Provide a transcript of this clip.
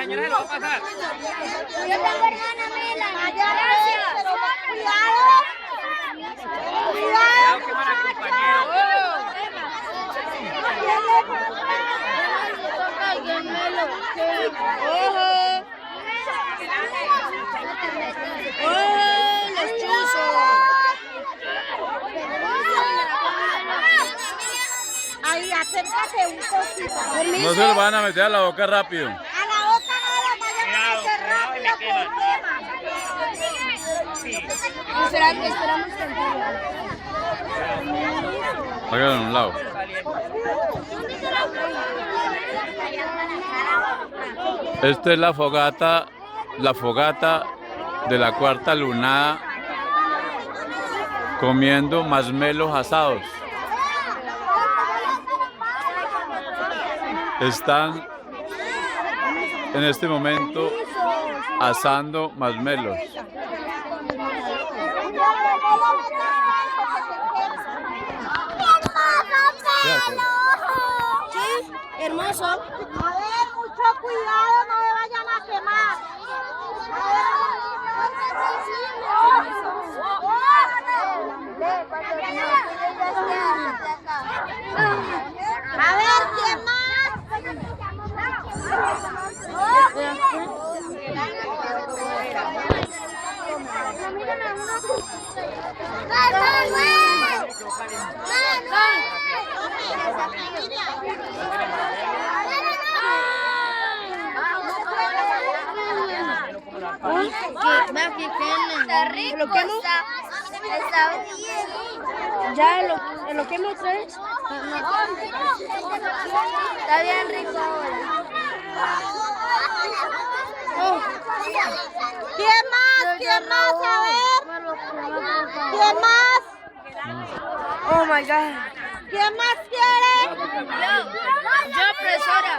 señora se lo va a pasar. Yo tengo hermana Mela. Gracias. Cuidado. Cuidado que van a compañero. Los chuzos. Ahí, acércate un poquito. No se lo van a meter a la boca rápido. A la boca no la vayan a meter rápido que quema. Esperamos contigo. Háganlo a un lado. Esta es la fogata de la cuarta lunada, comiendo masmelos asados. Están en este momento asando masmelos. Sí, hermoso. A ver, mucho cuidado, no me vayan a quemar. A ver, ¿quién más? Está rico, ¿Lo quemo? está bien. ¿Ya lo quemo otra vez? Está bien rico ahora. ¿Quién más? ¿Quién más? A ver. ¿Quién más? Oh my God. ¿Quién más quiere? Yo, profesora.